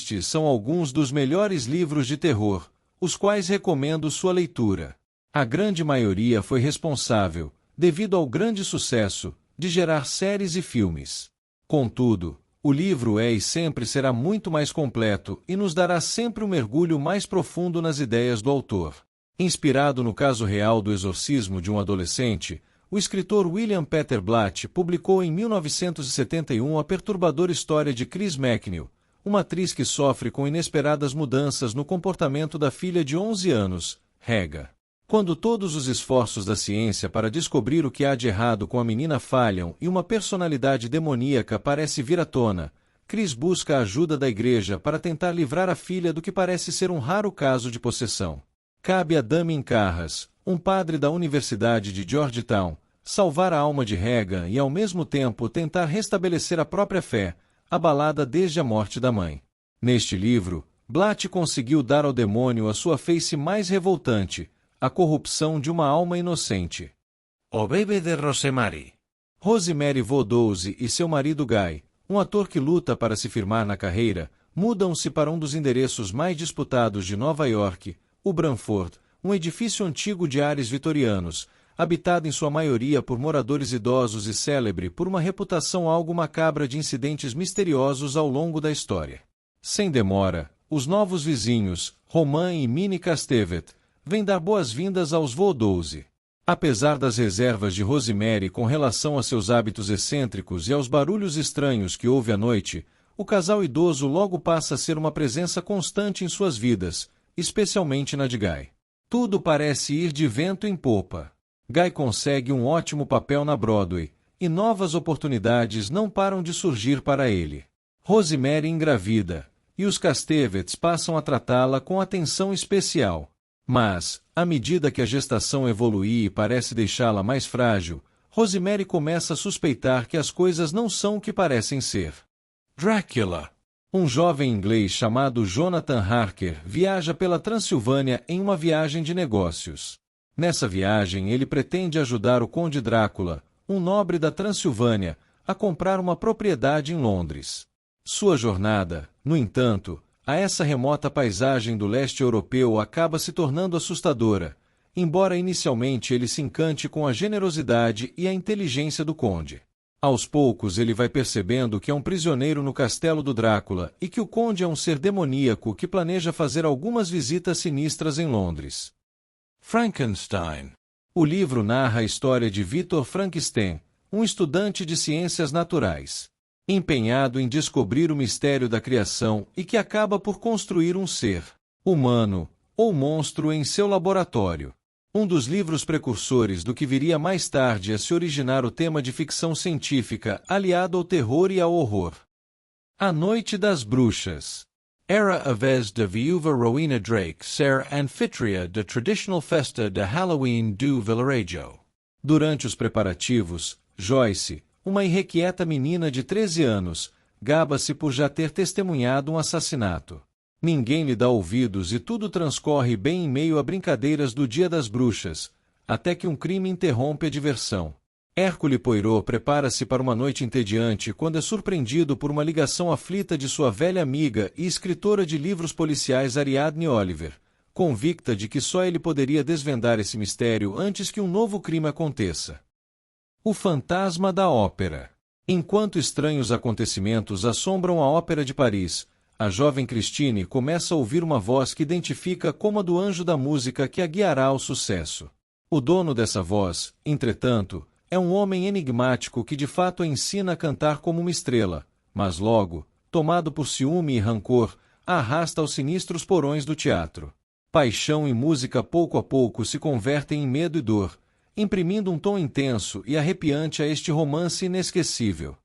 Estes são alguns dos melhores livros de terror, os quais recomendo sua leitura. A grande maioria foi responsável, devido ao grande sucesso, de gerar séries e filmes. Contudo, o livro é e sempre será muito mais completo e nos dará sempre um mergulho mais profundo nas ideias do autor. Inspirado no caso real do exorcismo de um adolescente, o escritor William Peter Blatty publicou em 1971 a perturbadora história de Chris McNeil, uma atriz que sofre com inesperadas mudanças no comportamento da filha de 11 anos, Rega. Quando todos os esforços da ciência para descobrir o que há de errado com a menina falham e uma personalidade demoníaca parece vir à tona, Chris busca a ajuda da igreja para tentar livrar a filha do que parece ser um raro caso de possessão. Cabe a Damien Carras, um padre da Universidade de Georgetown, salvar a alma de Rega e ao mesmo tempo tentar restabelecer a própria fé, abalada desde a morte da mãe. Neste livro, Blatty conseguiu dar ao demônio a sua face mais revoltante, a corrupção de uma alma inocente. O bebê de Rosemary. Rosemary Vodouze e seu marido Guy, um ator que luta para se firmar na carreira, mudam-se para um dos endereços mais disputados de Nova York, o Branford, um edifício antigo de ares vitorianos, habitado em sua maioria por moradores idosos e célebre por uma reputação algo macabra de incidentes misteriosos ao longo da história. Sem demora, os novos vizinhos, Roman e Minnie Castevet, vêm dar boas-vindas aos Vodouze. Apesar das reservas de Rosemary com relação a seus hábitos excêntricos e aos barulhos estranhos que ouve à noite, o casal idoso logo passa a ser uma presença constante em suas vidas, especialmente na de Guy. Tudo parece ir de vento em popa. Guy consegue um ótimo papel na Broadway, e novas oportunidades não param de surgir para ele. Rosemary engravida, e os Castevets passam a tratá-la com atenção especial. Mas, à medida que a gestação evolui e parece deixá-la mais frágil, Rosemary começa a suspeitar que as coisas não são o que parecem ser. Drácula. Um jovem inglês chamado Jonathan Harker viaja pela Transilvânia em uma viagem de negócios. Nessa viagem ele pretende ajudar o Conde Drácula, um nobre da Transilvânia, a comprar uma propriedade em Londres. Sua jornada, no entanto, a essa remota paisagem do leste europeu acaba se tornando assustadora, embora inicialmente ele se encante com a generosidade e a inteligência do conde. Aos poucos ele vai percebendo que é um prisioneiro no castelo do Drácula e que o conde é um ser demoníaco que planeja fazer algumas visitas sinistras em Londres. Frankenstein. O livro narra a história de Victor Frankenstein, um estudante de ciências naturais, empenhado em descobrir o mistério da criação e que acaba por construir um ser humano ou monstro em seu laboratório. Um dos livros precursores do que viria mais tarde a se originar o tema de ficção científica aliado ao terror e ao horror. A Noite das Bruxas. Era a vez da viúva Rowena Drake ser anfitriã da tradicional festa de Halloween do Vilarejo. Durante os preparativos, Joyce, uma irrequieta menina de 13 anos, gaba-se por já ter testemunhado um assassinato. Ninguém lhe dá ouvidos e tudo transcorre bem em meio a brincadeiras do Dia das Bruxas, até que um crime interrompe a diversão. Hercule Poirot prepara-se para uma noite entediante quando é surpreendido por uma ligação aflita de sua velha amiga e escritora de livros policiais Ariadne Oliver, convicta de que só ele poderia desvendar esse mistério antes que um novo crime aconteça. O Fantasma da Ópera. Enquanto estranhos acontecimentos assombram a Ópera de Paris, a jovem Christine começa a ouvir uma voz que identifica como a do anjo da música que a guiará ao sucesso. O dono dessa voz, entretanto, é um homem enigmático que de fato a ensina a cantar como uma estrela, mas logo, tomado por ciúme e rancor, a arrasta aos sinistros porões do teatro. Paixão e música pouco a pouco se convertem em medo e dor, imprimindo um tom intenso e arrepiante a este romance inesquecível.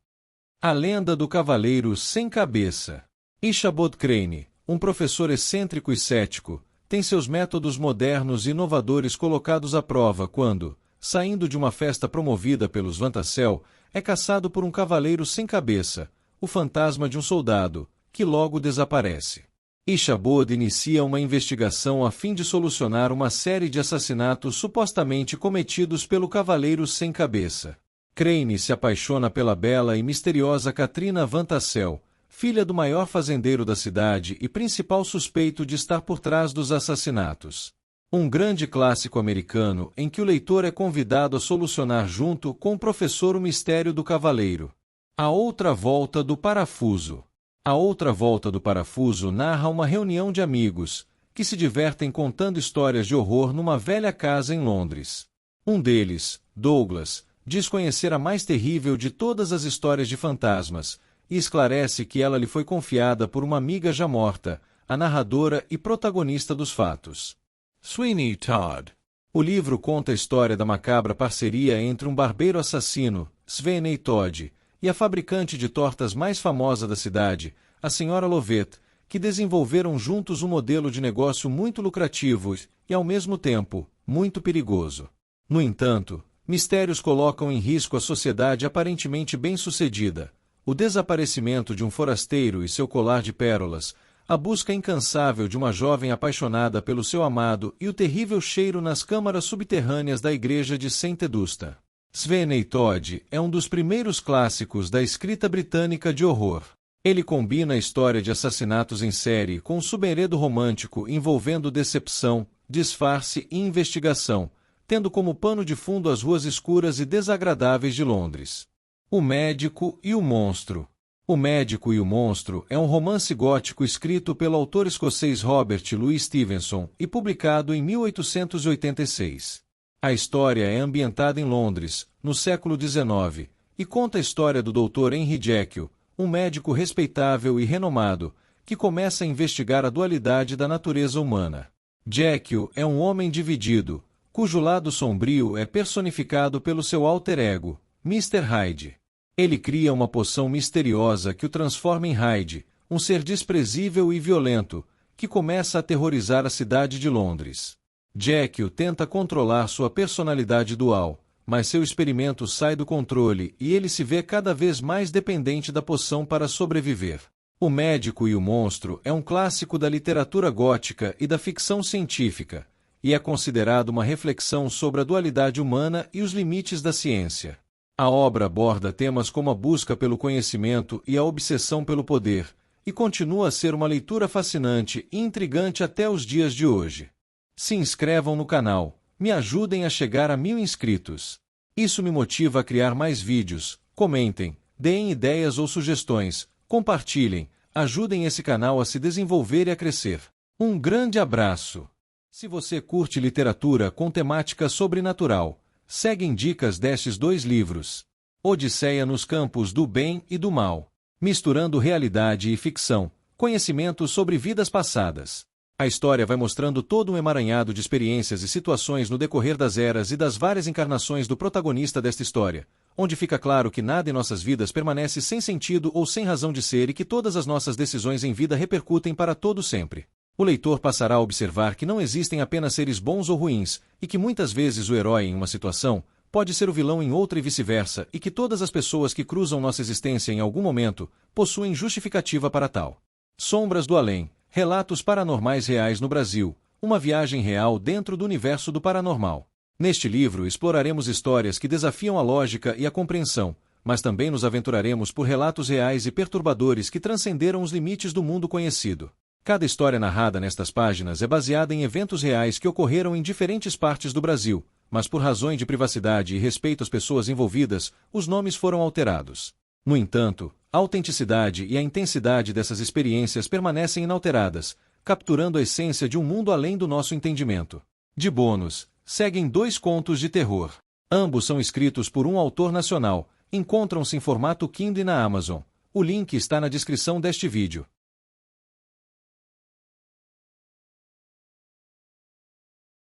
A Lenda do Cavaleiro Sem Cabeça. Ichabod Crane, um professor excêntrico e cético, tem seus métodos modernos e inovadores colocados à prova quando, saindo de uma festa promovida pelos Van Tassel, é caçado por um cavaleiro sem cabeça, o fantasma de um soldado, que logo desaparece. Ichabod inicia uma investigação a fim de solucionar uma série de assassinatos supostamente cometidos pelo cavaleiro sem cabeça. Crane se apaixona pela bela e misteriosa Katrina Van Tassel, filha do maior fazendeiro da cidade e principal suspeito de estar por trás dos assassinatos. Um grande clássico americano em que o leitor é convidado a solucionar junto com o professor o mistério do cavaleiro. A Outra Volta do Parafuso. A Outra Volta do Parafuso narra uma reunião de amigos, que se divertem contando histórias de horror numa velha casa em Londres. Um deles, Douglas, diz conhecer a mais terrível de todas as histórias de fantasmas, e esclarece que ela lhe foi confiada por uma amiga já morta, a narradora e protagonista dos fatos. Sweeney Todd. O livro conta a história da macabra parceria entre um barbeiro assassino, Sweeney Todd, e a fabricante de tortas mais famosa da cidade, a Sra. Lovett, que desenvolveram juntos um modelo de negócio muito lucrativo e, ao mesmo tempo, muito perigoso. No entanto, mistérios colocam em risco a sociedade aparentemente bem-sucedida. O desaparecimento de um forasteiro e seu colar de pérolas, a busca incansável de uma jovem apaixonada pelo seu amado e o terrível cheiro nas câmaras subterrâneas da igreja de St. Edusta. Sweeney Todd é um dos primeiros clássicos da escrita britânica de horror. Ele combina a história de assassinatos em série com um subenredo romântico envolvendo decepção, disfarce e investigação, tendo como pano de fundo as ruas escuras e desagradáveis de Londres. O Médico e o Monstro. O Médico e o Monstro é um romance gótico escrito pelo autor escocês Robert Louis Stevenson e publicado em 1886. A história é ambientada em Londres, no século XIX, e conta a história do Dr. Henry Jekyll, um médico respeitável e renomado, que começa a investigar a dualidade da natureza humana. Jekyll é um homem dividido, cujo lado sombrio é personificado pelo seu alter ego, Mr. Hyde. Ele cria uma poção misteriosa que o transforma em Hyde, um ser desprezível e violento, que começa a aterrorizar a cidade de Londres. Jekyll tenta controlar sua personalidade dual, mas seu experimento sai do controle e ele se vê cada vez mais dependente da poção para sobreviver. O Médico e o Monstro é um clássico da literatura gótica e da ficção científica, e é considerado uma reflexão sobre a dualidade humana e os limites da ciência. A obra aborda temas como a busca pelo conhecimento e a obsessão pelo poder, e continua a ser uma leitura fascinante e intrigante até os dias de hoje. Se inscrevam no canal, me ajudem a chegar a 1000 inscritos. Isso me motiva a criar mais vídeos, comentem, deem ideias ou sugestões, compartilhem, ajudem esse canal a se desenvolver e a crescer. Um grande abraço! Se você curte literatura com temática sobrenatural, seguem dicas destes 2 livros. Odisseia nos Campos do Bem e do Mal. Misturando realidade e ficção, conhecimento sobre vidas passadas. A história vai mostrando todo um emaranhado de experiências e situações no decorrer das eras e das várias encarnações do protagonista desta história, onde fica claro que nada em nossas vidas permanece sem sentido ou sem razão de ser e que todas as nossas decisões em vida repercutem para todo sempre. O leitor passará a observar que não existem apenas seres bons ou ruins, e que muitas vezes o herói em uma situação pode ser o vilão em outra e vice-versa, e que todas as pessoas que cruzam nossa existência em algum momento possuem justificativa para tal. Sombras do Além. Relatos paranormais reais no Brasil, uma viagem real dentro do universo do paranormal. Neste livro exploraremos histórias que desafiam a lógica e a compreensão, mas também nos aventuraremos por relatos reais e perturbadores que transcenderam os limites do mundo conhecido. Cada história narrada nestas páginas é baseada em eventos reais que ocorreram em diferentes partes do Brasil, mas por razões de privacidade e respeito às pessoas envolvidas, os nomes foram alterados. No entanto, a autenticidade e a intensidade dessas experiências permanecem inalteradas, capturando a essência de um mundo além do nosso entendimento. De bônus, seguem 2 contos de terror. Ambos são escritos por um autor nacional, encontram-se em formato Kindle na Amazon. O link está na descrição deste vídeo.